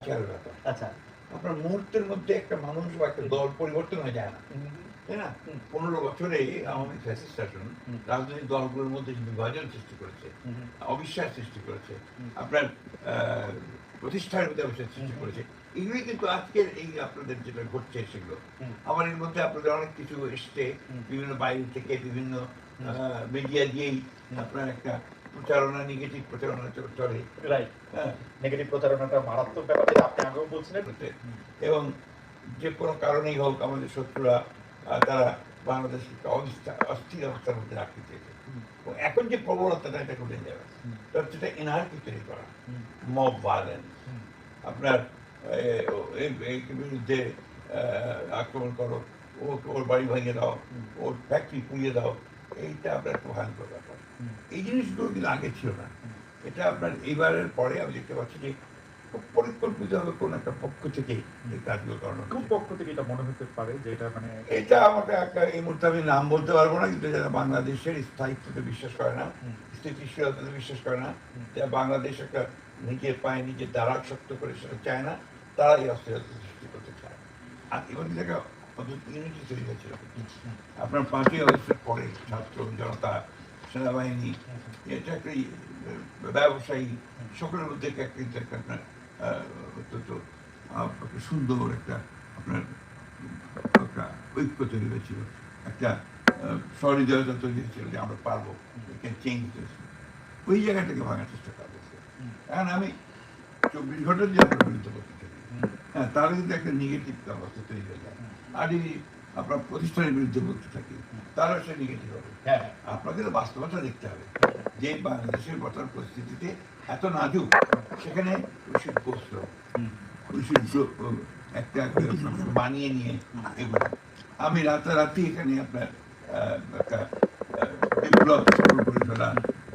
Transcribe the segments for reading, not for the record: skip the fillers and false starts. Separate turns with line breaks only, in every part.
খেয়াল ব্যাপার।
আচ্ছা।
আপনার মুহূর্তের মধ্যে একটা মানুষ বা একটা দল পরিবর্তন হয়ে যায় না, তাই না? ১৫ বছরে আওয়ামী ফ্যাসিস্ট শাসন রাজনৈতিক দলগুলোর মধ্যে বিভাজন সৃষ্টি করেছে, অবিশ্বাস সৃষ্টি করেছে, আপনার প্রতিষ্ঠানের মধ্যে অবিশ্বাস সৃষ্টি করেছে। এগুলি কিন্তু আজকের এই আপনাদের যেটা ঘটছে সেগুলো। আবার এর মধ্যে আপনাদের অনেক কিছু এসছে বিভিন্ন বাইরে থেকে, বিভিন্ন মিডিয়া দিয়েই আপনার একটা প্রচারণা, নেগেটিভ প্রচারণা চলে।
রাইট। হ্যাঁ, নেগেটিভ প্রচারণাটা মারাত্মক ব্যাপার, যেটা আপনি আগেও বলছিলেন।
এবং যে কোনো কারণেই হোক আমাদের শত্রুরা তারা বাংলাদেশকে অস্থির অবস্থার মধ্যে রাখতে চেয়েছে। এখন যে প্রবণতাটা এটা ঘটে যাবে, সেটা এনআরকি তৈরি করা, মব ভায়োলেন্স, আপনার বিরুদ্ধে আক্রমণ করো, ওর বাড়ি ভেঙে দাও, ওর ফ্যাক্টরি পুড়িয়ে দাও, এইটা আপনার ভয়ঙ্কর ব্যাপার। এই জিনিসগুলো কিন্তু আগে ছিল না। এটা আপনার এইবারের পরে আমি দেখতে পাচ্ছি যে খুব পরিকল্পিতভাবে কোন একটা পক্ষ থেকে এই কাজগুলো করানো।
কোন পক্ষ থেকে এটা মনে হতে পারে যে এটা মানে?
এটা আমাকে একটা এই মুহূর্তে আমি নাম বলতে পারবো না, কিন্তু যারা বাংলাদেশের স্থায়িত্বতে বিশ্বাস করে না, স্থিতিশীলতাতে বিশ্বাস করে না, যারা বাংলাদেশ একটা নিজের পায়ে নিজের দাঁড়াক শক্ত করে সেটা চায় না, তারা এই অস্থিরতা সৃষ্টি করতে চায়। আর এবং জায়গা ইউনিটি তৈরি হয়েছিল আপনার ৫ই আগস্টের পরে ছাত্র জনতা, সেনাবাহিনী, এটা একটা ব্যবসায়ী সকলের মধ্যে কিন্তু একটা আপনার অত্যন্ত সুন্দর একটা আপনার একটা ঐক্য তৈরি হয়েছিল, একটা সহৃদয়তা তৈরি হয়েছিল যে আমরা পারবো, চেঞ্জ হয়েছিল। ওই জায়গাটাকে ভাঙার চেষ্টা করা হয়েছে। কারণ আমি ২৪ ঘন্টার যে আপনার বিরুদ্ধে বলতে চাই, হ্যাঁ, তাহলে কিন্তু একটা নেগেটিভ অবস্থা তৈরি হয়ে যায়। আর যদি আপনার প্রতিষ্ঠানের বিরুদ্ধে বলতে থাকি, তাহলে সে নেগেটিভ হবে। আপনাকে তো বাস্তবতা দেখতে হবে যে বাংলাদেশের বর্তমান পরিস্থিতিতে এত নাজুক, সেখানে একটা বানিয়ে নিয়ে এগুলো আমি রাতারাতি এখানে আপনার একটা বিপ্লব করে ফেলা,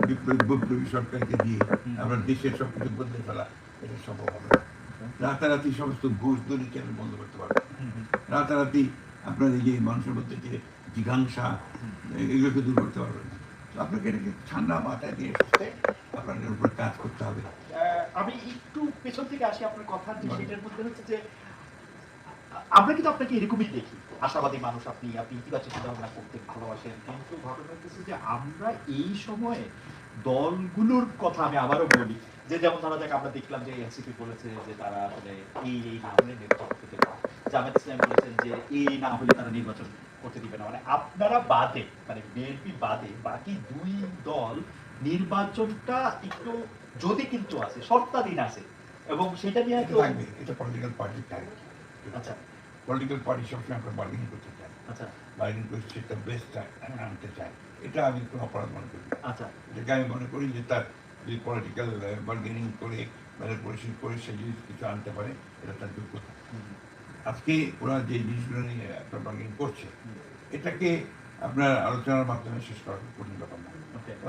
বিপ্লবী সরকারকে দিয়ে আমরা দেশের সব কিছু বদলে ফেলা, এটা সম্ভব হবে না। রাতারাতি সমস্ত ঘুষ দুর্নীতি আমি বন্ধ করতে পারবো, রাতারাতি আপনার এই যে মানুষের মধ্যে যে জিজ্ঞাসা, এগুলোকে দূর করতে পারবেন না। আপনাকে এটাকে ঠান্ডা মাথায় দিয়ে এসে আপনাদের উপর কাজ করতে হবে।
আমি একটু পেছন থেকে আসি আপনার কথা, যে সেটার মধ্যে হচ্ছে যে আমরা কিন্তু আপনাকে এরকমই দেখি, আশাবাদী মানুষ, আপনি ইতিবাচক চিন্তা ভাবনা করতে ভালোবাসেন, কিন্তু ঘটনা হচ্ছে যে আমরা এই সময়ে দলগুলোর কথা আমি আবারও বলি, যে যেমন ধরা যাক আমরা দেখলাম যে এনসিপি বলেছে যে তারা আসলে এই না হলে নির্বাচন করতে দেবে না, জামায়াত ইসলাম বলেছেন যে এই না হলে তারা নির্বাচন করতে দিবে না। মানে আপনারা বাদে, মানে বিএনপি বাদে বাকি দুই দল নির্বাচনটা একটু যদি কিন্তু আছে, শর্তাধীন আছে, এবং সেটা নিয়ে তো
লাগবে, এটা পলিটিক্যাল পার্টি টাইপ। আচ্ছা, পলিটিক্যাল পার্টি সবসময় আমরা বার্গেনিং করতে চাই। আচ্ছা, বার্গেনিং করে সেটা বেস্ট আনতে চাই, এটা আমি কোনো অপরাধ মনে করি। আচ্ছা, এটাকে আমি মনে করি যে তার যদি পলিটিক্যাল বার্গেনিং করে ম্যানিপুলেশন করে সে জিনিস কিছু আনতে পারে, এটা তার যোগ্যতা। আজকে ওরা যে জিনিসগুলো নিয়ে আপনার বার্গেনিং করছে, এটাকে আপনার আলোচনার মাধ্যমে শেষ করা কঠিন ব্যাপার না।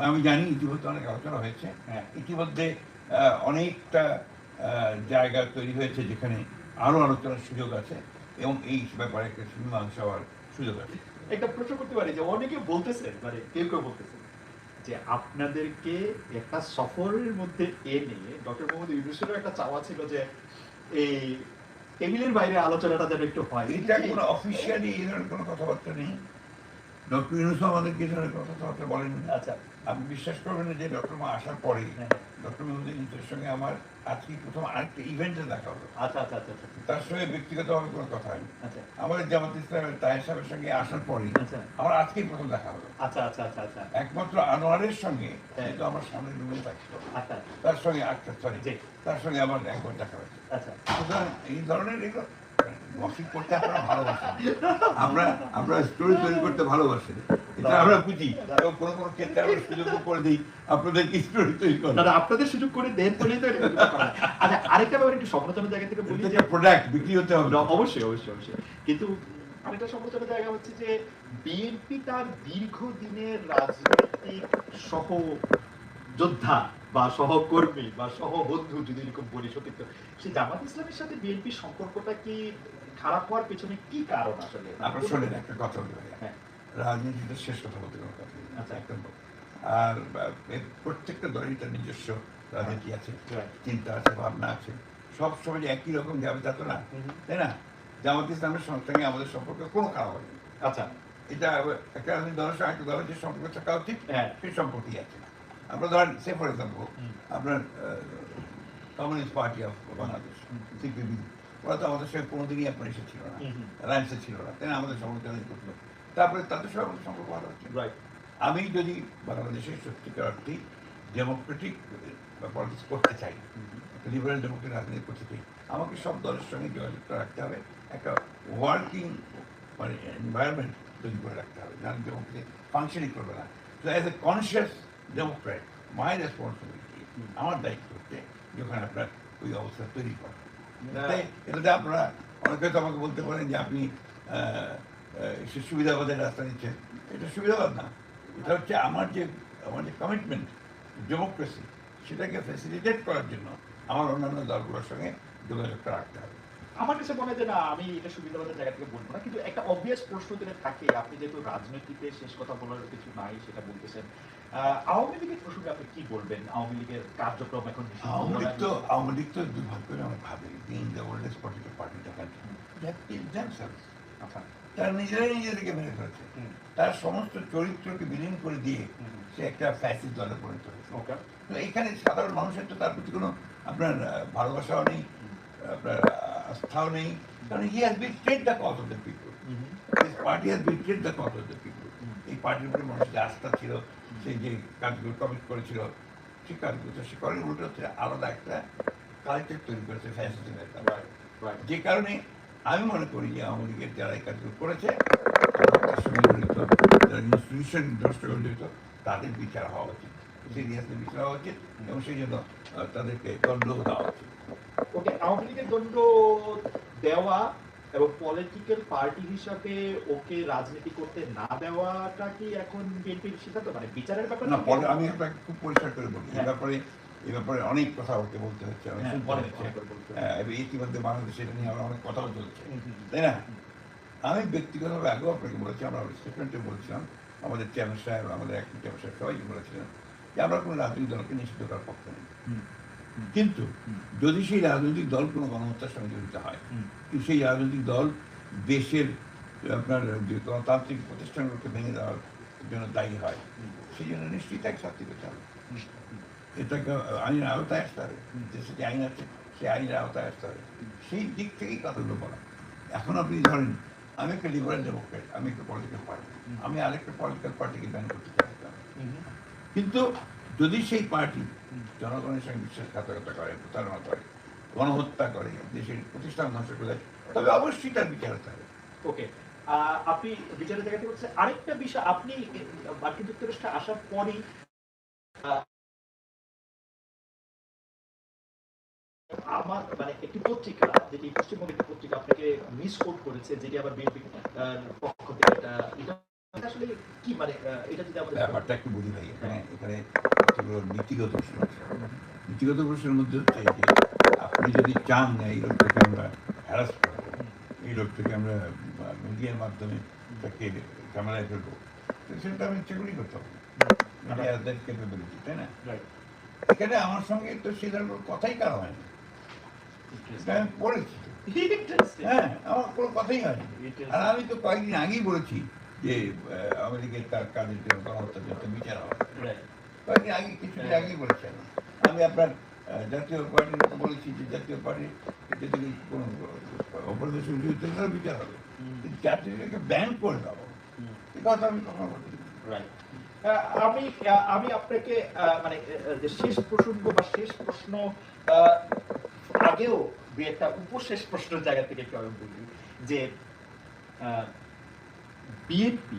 আমি জানি ইতিমধ্যে অনেক আলোচনা হয়েছে, ইতিমধ্যে অনেকটা জায়গা তৈরি হয়েছে যেখানে আরো আলোচনার সুযোগ আছে, এবং এই ব্যাপারে একটা মীমাংসা হওয়ার সুযোগ আছে।
একটা প্রশ্ন করতে পারি যে অনেকে বলতেছেন, মানে কেউ কেউ বলতেছেন যে আপনাদেরকে একটা সফরের মধ্যে এনে ডক্টর মোহাম্মদ ইউনূসেরও একটা চাওয়া ছিল যে এই টেবিলের বাইরে আলোচনাটা যেন একটু হয়।
এটা কোনো অফিসিয়ালি এই ধরনের কোনো কথাবার্তা নেই। ডক্টর ইউনূস আমাদেরকে এই ধরনের কথাবার্তা বলেন। আচ্ছা, আপনি বিশ্বাস করবেন না যে ডক্টর মা আসার পরে ডক্টর মোহাম্মদ ইউনূসের সঙ্গে আমার আজকে প্রথম আরেকটা ইভেন্টে দেখা হলো। আচ্ছা আচ্ছা আচ্ছা, তার সঙ্গে ব্যক্তিগতভাবে কোনো কথা হয়নি। আচ্ছা, আমাদের জামাত ইসলামের তাহের সাহেবের সঙ্গে আসার পরে আমার আজকেই প্রথম দেখা হলো। আচ্ছা আচ্ছা আচ্ছা আচ্ছা, একমাত্র আনোয়ারের সঙ্গে, কিন্তু আমার সামনে রুমে থাকতো, তার সঙ্গে তার সঙ্গে আমার একবার দেখা হয়েছে। আচ্ছা, সুতরাং এই ধরনের এগুলো গসিপ করতে আপনারা ভালোবাসেন, আমরা স্টোরি তৈরি করতে ভালোবাসেন, এটা আমরা বুঝি, এবং কোনো কোনো ক্ষেত্রে আমরা সুযোগ করে দিই আপনাদের স্টোরি তৈরি করেন।
না, আপনাদের সুযোগ করে দেন বলেই তো এটা করা। আচ্ছা, আরেকটা ব্যাপার একটু সমালোচনার জায়গা থেকে বলি, যে
প্রোডাক্ট বিক্রি হতে হবে।
অবশ্যই অবশ্যই অবশ্যই, কিন্তু আরেকটা সমালোচনার জায়গা হচ্ছে যে বিএনপি তার দীর্ঘদিনের রাজনৈতিক সহযোদ্ধা বা সহকর্মী বা সহবন্ধু, যদি এরকম বলি সতীর্থ, সেই জামাত ইসলামের সাথে বিএনপির সম্পর্কটা কি খারাপ হওয়ার পেছনে কি কারণ আসলে?
আপনার শোনেন একটা কথা বলি, রাজনীতিতে শেষ কথা বলতে কোনো কথা নেই। আচ্ছা, একদম। আর প্রত্যেকটা দলই তার নিজস্ব রাজনীতি আছে, চিন্তা আছে, ভাবনা আছে, সব সময় যে একই রকম যাবে তা তো না, তাই না? জামাত ইসলামের সঙ্গে আমাদের সম্পর্ক কোনো খারাপ হয়নি।
আচ্ছা,
এটা একটা রাজনৈতিক দলের সঙ্গে একটা দলের যে সম্পর্ক থাকা উচিত
হ্যাঁ,
সেই সম্পর্কই আছে না। আমরা ধরেন সে ফর এক্সাম্পল আপনার communist party of Bangladesh, CPB, ওরা তো আমাদের সঙ্গে কোনোদিনই আপনার এসে ছিল না, অ্যালায়েন্সে ছিল না, তাই না? আমাদের সমালোচনা করতো। তারপরে তাদের সঙ্গে আমাদের সম্পর্ক ভালো হচ্ছে।
রাইট,
আমি যদি বাংলাদেশের সত্যিকার অর্থেই ডেমোক্রেটিক পলিটিক্স করতে চাই, একটা লিবারেল ডেমোক্রেটিক রাজনীতি করতে চাই, আমাকে সব দলের সঙ্গে যোগাযোগটা রাখতে হবে, একটা ওয়ার্কিং মানে এনভায়রনমেন্ট তৈরি করে রাখতে হবে, নাহলে ডেমোক্রেসি ফাংশনই করবে না। তো as a conscious Democrat my responsibility, আমার দায়িত্ব হচ্ছে যেখানে আপনার ওই অবস্থা তৈরি করা। তাই এটাতে আপনারা অনেকে তো আমাকে বলতে পারেন যে আপনি সে সুবিধাবাদের রাস্তা নিচ্ছেন। এটা সুবিধাবাদ না, এটা হচ্ছে আমার যে কমিটমেন্ট ডেমোক্রেসি, সেটাকে ফ্যাসিলিটেট করার জন্য আমার অন্যান্য দলগুলোর সঙ্গে যোগাযোগটা রাখতে হবে।
আমার কাছে মনে হয় যে না, আমি এটা সুবিধাবাদের জায়গা থেকে বলবো না, কিন্তু একটা অবভিয়াস প্রশ্ন যেটা থাকে, আপনি যেহেতু রাজনীতিতে শেষ কথা বলার কিছু নাই সেটা বলতেছেন, আওয়ামী লীগের প্রসঙ্গে আপনি কি বলবেন? আওয়ামী লীগের কার্যক্রম এখন
আওয়ামী লীগ তো দুর্ভাগ্য করে আমরা ভাবি being the oldest political party the country, তারা নিজেরাই নিজেদেরকে মেরে ফেলেছে, তার সমস্ত চরিত্রকে বিলীন করে দিয়ে সে একটা ফ্যাসিস্ট দলে পরিণত হয়েছে। তো এখানে সাধারণ মানুষের তো তার প্রতি কোনো আপনার ভালোবাসাও নেই, আপনার আস্থাও নেই, কারণ he has betrayed the cause of the people, this party has betrayed the cause of the people. এই পার্টির উপরে মানুষের যে আস্থা ছিল, সে যে কাজগুলো কমিট করেছিল, সেই কাজগুলো তো সে করেন, উল্টো হচ্ছে আলাদা একটা কালচার তৈরি করেছে ফ্যাসিজমের, যে কারণে আমি মনে করি যে আওয়ামী লীগের যারা এই কাজগুলো করেছে, তার সঙ্গে জড়িত, যারা ইনস্টিটিউশন নষ্ট করে জড়িত, তাদের বিচার হওয়া উচিত, সিরিয়াসলি বিচার হওয়া উচিত, এবং সেই জন্য তাদেরকে দণ্ড দেওয়া উচিত।
ওকে, আওয়ামী লীগের দণ্ড দেওয়া এবং পলিটিক্যাল পার্টি হিসাবে ওকে রাজনীতি করতে না দেওয়াটা কি এখন বিএনপির সিদ্ধান্ত, মানে বিচারের ব্যাপার
না? পরে আমি আপনাকে খুব পরিষ্কার করে বলি, এই ব্যাপারে অনেক কথা বলতে হচ্ছে, ইতিমধ্যে বাংলাদেশে এটা নিয়ে আমার অনেক কথাও চলছে, তাই না? আমি ব্যক্তিগতভাবে আগেও আপনাকে বলেছি, আমরা স্টেটমেন্টে বলছিলাম, আমাদের চেয়ারম্যান সাহেব, আমাদের অ্যাক্টিং চেয়ারম্যান সাহেব সবাই বলেছিলেন যে আমরা কোনো রাজনৈতিক দলকে নিষিদ্ধ করার পক্ষে নেই, কিন্তু যদি সেই রাজনৈতিক দল কোনো গণহত্যার সঙ্গে জড়িত হয়, কিন্তু সেই রাজনৈতিক দল দেশের আপনার যে গণতান্ত্রিক প্রতিষ্ঠানগুলোকে ভেঙে দেওয়ার জন্য দায়ী হয়, সেই জন্য নিশ্চয়ই তাকে শাস্তি পেতে হবে, এটাকে আইনের আওতায় আসতে হবে, দেশে যে আইন আছে সেই আইনের আওতায় আসতে হবে, সেই দিক থেকেই কথাগুলো বলা। এখন আপনি ধরেন আমি একটা লিবারেল ডেমোক্রেট, আমি একটা পলিটিক্যাল পার্টি, আমি আরেকটা পলিটিক্যাল পার্টিকে ব্যান করতে চাইতাম, কিন্তু যদি সেই পার্টি জনগণের সঙ্গে বিশ্বাসঘাতকতা করে, প্রতারণা করে, গণহত্যা করে, দেশের প্রতিষ্ঠান ধ্বংস করে দেয়, তবে অবশ্যই তার বিচার হতে হবে।
ওকে, আপনি বিচারের জায়গাতে বলছেন আরেকটা বিষয়, আপনি মার্কিন যুক্তরাষ্ট্রে আসার পরই আমার মানে একটি পত্রিকা, যেটি পশ্চিমবঙ্গের একটি পত্রিকা আপনাকে মিস কোট করেছে, যেটি আবার বিএনপি পক্ষ থেকে এটা আসলে কি, মানে এটা যদি আমাদের
ব্যাপারটা একটু বলি ভাই, এখানে নীতিগত প্রশ্ন আছে। নীতিগত প্রশ্নের মধ্যে হচ্ছে যে আপনি যদি চান না এই লোকটাকে আমরা হ্যারাস করবো, এই লোকটাকে আমরা মিডিয়ার মাধ্যমে তাকে ঝামেলায় ফেলবো, সেটা আমি ইচ্ছে করেই করতে হবে, ক্যাপাবিলিটি, তাই না? এখানে আমার সঙ্গে তো সেই ধরনের কথাই কারো হয়নি, আমি পড়েছি, হ্যাঁ, আমার কোনো কথাই হয়নি। আর আমি তো কয়েকদিন আগেই বলেছি যে আমেরিকার তার কাজের জন্য গণহত্যার জন্য বিচার হবে, কয়েকদিন আগে, কিছুদিন আগেই বলেছি। আমি আপনার জাতীয় পার্টির বলেছি যে জাতীয় পার্টির যদি কোনো অপরাধের সঙ্গে জড়িত তার বিচার হবে, জাতীয়কে ব্যান করে দেবো, এই কথা আমি কখনো বলিনি।
আমি আপনাকে মানে শেষ প্রসঙ্গ বা শেষ প্রশ্ন আগেও দুই একটা উপশেষ প্রশ্নের জায়গা থেকে একটু আমি বলি যে বিএনপি,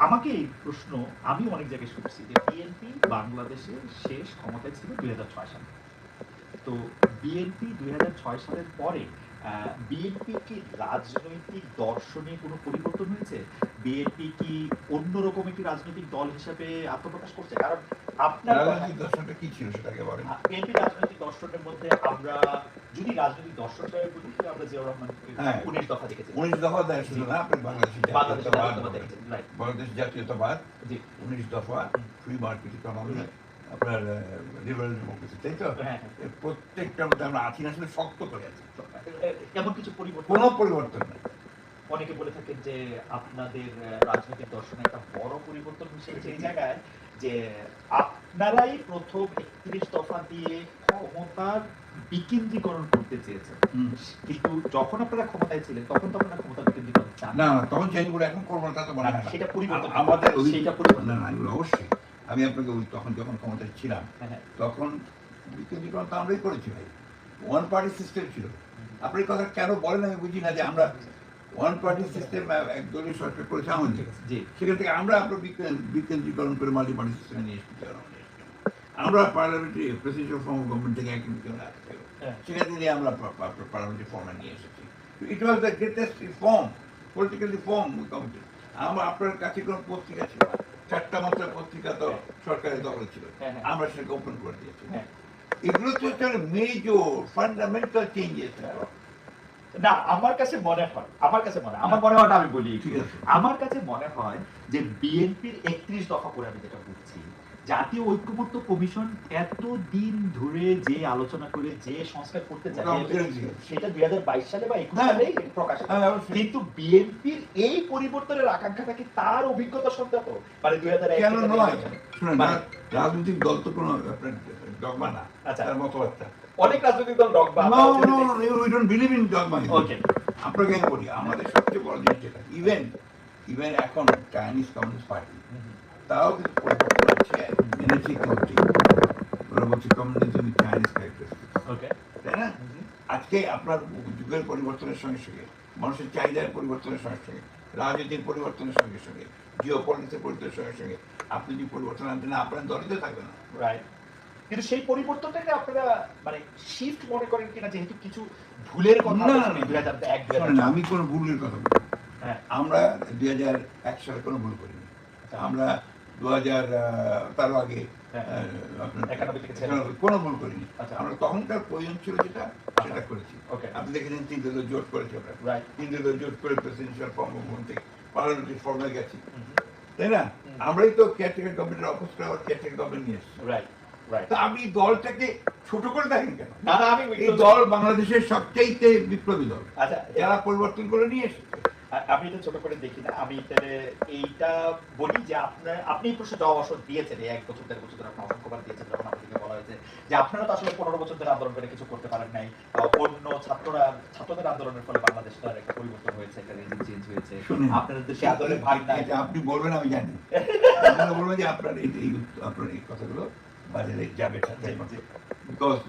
আমাকে এই প্রশ্ন আমি অনেক জায়গায় শুনছি যে বিএনপি বাংলাদেশের শেষ ক্ষমতায় ছিল 2006 সালে, তো বিএনপি 2006 সালের পরে বিএনপি কি রাজনৈতিক দর্শনে কোনো পরিবর্তন হয়েছে? বিএনপি কি অন্যরকম একটি রাজনৈতিক দল হিসেবে আত্মপ্রকাশ করছে? কারণ আপনার
রাজনৈতিক দর্শনটা কি ছিল সেটাকে বলেন।
বিএনপি রাজনৈতিক দর্শনের মধ্যে আমরা যদি রাজনৈতিক দর্শন হিসেবে বলি, আমরা জিয়াউর রহমান 19 দফা দেখেছি।
19 দফা দেয় শুধু না, আপনি বাংলাদেশ জাতীয়তাবাদ, 19 দফা, ফ্রি মার্কেট ইকোনমি, আপনার লিবারেল ডেমোক্রেসি, তাই তো?
হ্যাঁ,
এর প্রত্যেকটার মধ্যে আমরা আছি না, আসলে শক্ত করে আছি।
এমন কিছু পরিবর্তন
কোনো পরিবর্তন নেই।
অনেকে বলে থাকেন যে আপনাদের রাজনৈতিক দর্শনে একটা বড় পরিবর্তন হয়েছে এই জায়গায় যে আপনারাই প্রথম 31 দফা দিয়ে ক্ষমতার বিকেন্দ্রীকরণ করতে চেয়েছেন, কিন্তু যখন আপনারা ক্ষমতায় ছিলেন তখন তো আপনারা ক্ষমতা বিকেন্দ্রীকরণ চান
না না, তখন চেঞ্জ করে এখন করবো না, তা তো মনে হয় না।
সেটা পরিবর্তন
আমাদের
সেটা পরিবর্তন
না না, এগুলো অবশ্যই। আমি আপনাকে বলি, তখন যখন ক্ষমতায় ছিলাম
হ্যাঁ,
তখন বিকেন্দ্রীকরণ তো আমরাই করেছি ভাই। ওয়ান পার্টি সিস্টেম ছিল। আপনি এই কথা কেন বলেন আমি বুঝি না, যে আমরা ওয়ান পার্টি সিস্টেম একদলীয় সরকার করেছে আমাদের,
জি
সেখান থেকে আমরা আপনার বিকেন্দ্রীকরণ করে মাল্টি পার্টি সিস্টেমে নিয়ে এসেছি। আমরা parliamentary presidential form of government থেকে
হ্যাঁ।
সেখান থেকে আমরা পার্লামেন্টারি ফর্মে নিয়ে এসেছি। It was the greatest reform, political reform committee. আপনার কাছে কোনো পত্রিকা ছিল না, 4টা মাত্র পত্রিকা তো সরকারের দখলে ছিল, আমরা সেটাকে ওপেন করে দিয়েছি। এগুলো তো হচ্ছে মেজর ফান্ডামেন্টাল চেঞ্জেস।
না, আমার কাছে মনে হয়, আমার মনে হয় আমি বলি,
ঠিক আছে।
আমার কাছে মনে হয় যে বিএনপির 31 দফা করে আমি যেটা বুঝছি, জাতীয় ঐক্যমত্য কমিশন এতদিন ধরে যে আলোচনা করে যে সংস্কার করতে চায় সেটা 2022 সালে বা 21 সালে প্রকাশ, কিন্তু বিএনপির এই পরিবর্তনের আকাঙ্ক্ষাটাকে তার অভিজ্ঞতা সত্ত্বেও মানে 2001
কেন নয়? শুনুন, রাজনৈতিক দল তো কোনো আপনার ডগমা না, তার মতবাদটা।
অনেক রাজনৈতিক দল dogma,
we don't believe in dogma.
ওকে,
আপনাকে আমি বলি, আমাদের সবচেয়ে বড় জিনিস যেটা, ইভেন এখন চাইনিজ কমিউনিস্ট পার্টি তাও কিন্তু পরিবর্তন হচ্ছে, এনেছে কিন্তু ওরা বলছে কমিউনিজম চাইনিজ ক্যারেক্টারিস্টিক,
ওকে,
তাই না? আজকে আপনার যুগের পরিবর্তনের সঙ্গে সঙ্গে, মানুষের চাহিদার পরিবর্তনের সঙ্গে সঙ্গে, রাজনীতির পরিবর্তনের সঙ্গে সঙ্গে, জিও পলিটিক্সের পরিবর্তনের সঙ্গে সঙ্গে আপনি যদি পরিবর্তন আনতে না, আপনার দলিত থাকবে না।
রাইট। কিন্তু সেই পরিবর্তনটাকে আপনারা মানে শিফট মনে করেন কিনা, যেহেতু কিছু ভুলের কথা
না,
শুনি 2001
শোনেন, আমি কোনো ভুলের কথা বলি না।
হ্যাঁ,
আমরা 2001 সালে কোনো ভুল করিনি। আমরা 2000 তার আগে
হ্যাঁ,
আপনার
91 থেকে ছেড়ে
কোনো ভুল করিনি।
আচ্ছা।
আমরা তখনকার প্রয়োজন ছিল যেটা, সেটা করেছি।
ওকে,
আপনি দেখেছেন 3 দলীয় জোট করেছি আমরা,
রাইট,
3 দলীয় জোট করে প্রেসিডেন্সিয়াল ফর্ম অফ গভর্নমেন্ট থেকে পার্লামেন্টারি ফর্মে গেছি, তাই না? আমরাই তো কেয়ারটেকার গভর্নমেন্টের অফিস করে আবার কেয়ারটেকার গভর্নমেন্ট নিয়ে এসেছি।
Right, right.
তা আপনি দলটাকে ছোট করে দেখেন কেন?
না না, আমি
এই দল বাংলাদেশের সবচাইতে বিপ্লবী দল,
আচ্ছা,
যারা পরিবর্তন করে নিয়ে এসেছে।
আমি এটা ছোট করে দেখি না, আমি তাহলে এইটা বলি যে আপনি এই প্রশ্নে জবাব আসলে দিয়েছেন, এই 1 বছর 1.5 বছর ধরে আপনি অসংখ্যবার দিয়েছেন, যখন আপনাকে বলা হয়েছে যে আপনারা তো আসলে 15 বছর ধরে আন্দোলন করে কিছু করতে পারেন নাই, অন্য ছাত্রদের আন্দোলনের ফলে বাংলাদেশ তার একটা পরিবর্তন হয়েছে, একটা রেজিম চেঞ্জ হয়েছে, আপনাদের দেশে আন্দোলনের ভাগ নাই।
এটা আপনি বলবেন আমি জানি, আপনারা বলবেন যে আপনার আপনার এই কথাগুলো বাজারে যাবে না, because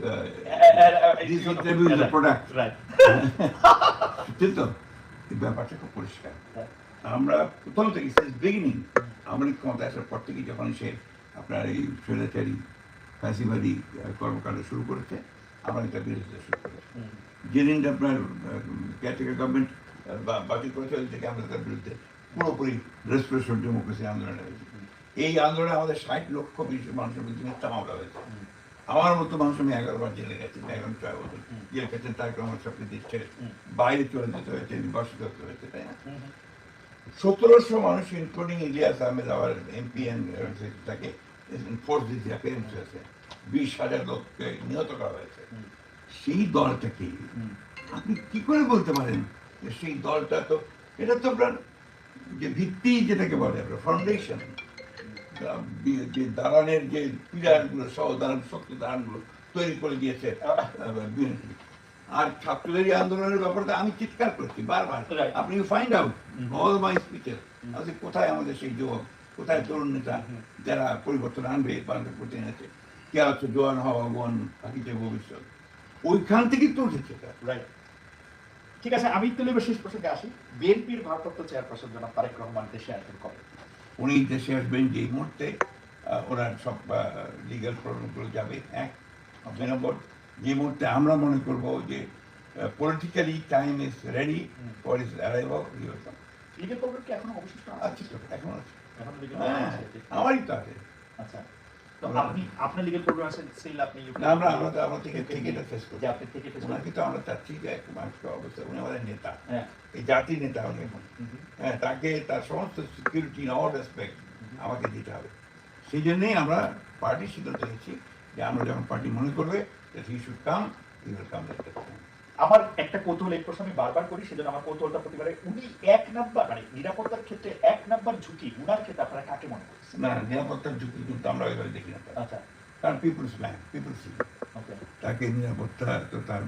this interview is a product,
right,
ঠিক তো? এই ব্যাপারটা খুব পরিষ্কার। আমরা প্রথম থেকে সিন্স বিগিনিং, আমাদের ক্ষমতা আসার পর থেকে যখন সে আপনার এই স্বৈরাচারী ফ্যাসিবাদী কর্মকাণ্ড শুরু করেছে, আমরা এটা বিরোধিতা শুরু করেছি। যেদিন আপনার কেয়ারটেকার গভর্নমেন্ট বাতিল করেছে, ওই থেকে আমরা তার বিরুদ্ধে পুরোপুরি রেস্টোরেশন ডেমোক্রেসি আন্দোলনে হয়েছে। এই আন্দোলনে আমাদের 60 লক্ষ মানুষের বিরুদ্ধে মিথ্যা মামলা হয়েছে। আমার মতো মানুষ, আমি 11 বার জেলে গেছি, 11 বছর জেল খেটেন, তার আমার সবকে দেশ ছেড়ে বাইরে চলে যেতে হয়েছে, নির্বাসিত হতে হয়েছে, তাই না? 1700 মানুষ including Ilias Ahmed, our MP তাকে ফোর্স দিয়েছে, 20,000 লোককে নিহত করা হয়েছে। সেই দলটাকে আপনি কি করে বলতে পারেন যে সেই দলটা তো, এটা তো আপনার যে ভিত্তি যেটাকে বলে আপনার ফাউন্ডেশন, যে দালানের যে পিলারগুলো সহ দালান, শক্ত দালানগুলো তৈরি করে দিয়েছে বিএনপি। আর ছাত্রদের আন্দোলনের ব্যাপারটা আমি চিৎকার করছি বারবার, আপনি find out all my speeches, কোথায় আমাদের সেই যুবক, কোথায় তরুণ নেতা যারা পরিবর্তন আনবে, বাংলাদেশ প্রতি এনেছে, কে হচ্ছে জোয়ান হওয়া গন বাকিতে ভবিষ্যৎ, ওইখান থেকেই তো উঠেছে।
রাইট, ঠিক আছে। আমি তাহলে শেষ প্রসঙ্গে আসি। বিএনপির ভারপ্রাপ্ত চেয়ারপারসন জনাব তারেক রহমান দেশে আসবেন কবে?
উনি দেশে আসবেন যে মুহূর্তে ওনার সব লিগাল প্রবলেমগুলো যাবে, 1 নম্বর, যে মুহূর্তে আমরা মনে করব যে politically time is ready for his arrival.
Legal problem কি এখনো অবশিষ্ট
আছে? এখন আছে,
এখন লিগাল
আমারই তো আছে।
আচ্ছা, তো আপনার লিগাল প্রবলেম আছে, সেল আপনি
আমরা থেকে এটা ফেস করব,
যে আপনি থেকে ফেস
ওনাকে তো আমরা চাচ্ছি যে এক মানুষের অবস্থা, উনি আমাদের নেতা,
হ্যাঁ,
এই জাতির নেতা উনি এখন, হ্যাঁ, তাকে তার সমস্ত সিকিউরিটি অল রেসপেক্ট আমাকে দিতে হবে। সেই জন্যই আমরা পার্টির সিদ্ধান্ত নিয়েছি যে আমরা যখন পার্টি মনে করবে that he should come, he will come at that time.
আমার একটা কৌতূহল এই প্রশ্ন আমি বারবার করি, সেজন্য আমার কৌতূহলটা প্রতিবারে, উনি এক নাম্বার মানে নিরাপত্তার ক্ষেত্রে এক নাম্বার ঝুঁকি উনার ক্ষেত্রে আপনারা কাকে মনে করছেন?
না, নিরাপত্তার ঝুঁকি কিন্তু আমরা এবারে দেখি না।
আচ্ছা,
কারণ পিপুলস ম্যান, পিপুলস
ওকে,
তাকে নিরাপত্তা তো তার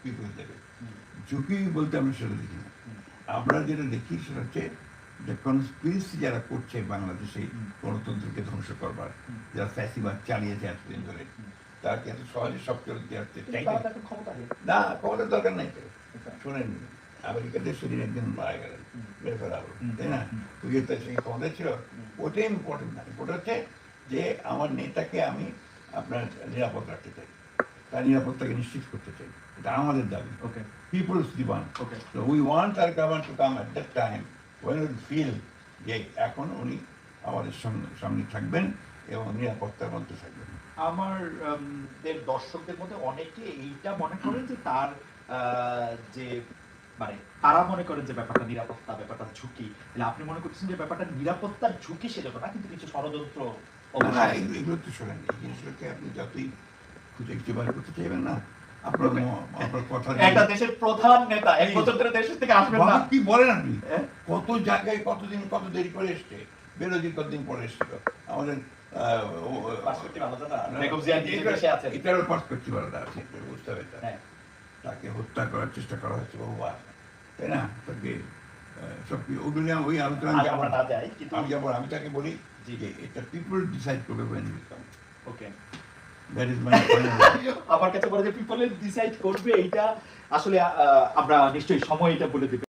পিপুলস দেবে। ঝুঁকি বলতে আমরা সেটা দেখি না। আমরা যেটা দেখি সেটা হচ্ছে যে কনস্পিরেসি যারা করছে বাংলাদেশে গণতন্ত্রকে ধ্বংস করবার, যারা ফ্যাসিবাদ চালিয়েছে এতদিন ধরে, তাকে এত সহজে সব চলে যাচ্ছে
ক্ষমতাহীন।
না, ক্ষমতার দরকার নাই তো। শোনেন, আমেরিকাতে সেদিন একজন মারা গেলেন, মেরে ফেলা হলো, তাই না? ওই যে তার সেই ক্ষমতা ছিল, ওটাই ইম্পর্টেন্ট না। ইম্পর্টেন্ট হচ্ছে যে আমার নেতাকে আমি আপনার নিরাপদ রাখতে চাই, তার নিরাপত্তাকে নিশ্চিত করতে চাই, এটা আমাদের দাবি।
ওকে,
People's demand.
Okay.
So we want our government to come at that time when we feel যে এখন উনি আমাদের সঙ্গে থাকবেন এবং নিরাপত্তার মধ্যে থাকবেন।
আমার দের দর্শকদের মধ্যে অনেকে এইটা মনে করেন যে তার যে মানে তারা মনে করেন যে ব্যাপারটা নিরাপত্তা, ব্যাপারটা ঝুঁকি, তাহলে আপনি মনে করছেন যে ব্যাপারটা নিরাপত্তার ঝুঁকি সেজন্য না, কিন্তু কিছু ষড়যন্ত্র
না, এগুলো তো শোনেন, এই জিনিসগুলোকে আপনি যতই খুঁজে খুঁজে বার করতে চাইবেন না, আপনার আপনার কথা
একটা দেশের প্রধান নেতা এক বছর ধরে দেশ থেকে আসবেন না,
কি বলেন আপনি? কত জায়গায় কতদিন কত দেরি করে এসছে, বেরোজি কতদিন পরে এসছিল আমাদের এটারও পার্সপেক্টিভ আলাদা আছে, বুঝতে হবে। তাকে হত্যা করার চেষ্টা করা হয়েছে বহুবার, তাই না? তাকে সব ওগুলি ওই আলোচনা আমি যাবো। আমি তাকে বলি যে এটা পিপল ডিসাইড করবে when we come.
Okay,
That is my final.
আমার কাছে বলে যে পিপল ডিসাইড করবে, এইটা আসলে আমরা নিশ্চয়ই সময় এটা বলে দেবে।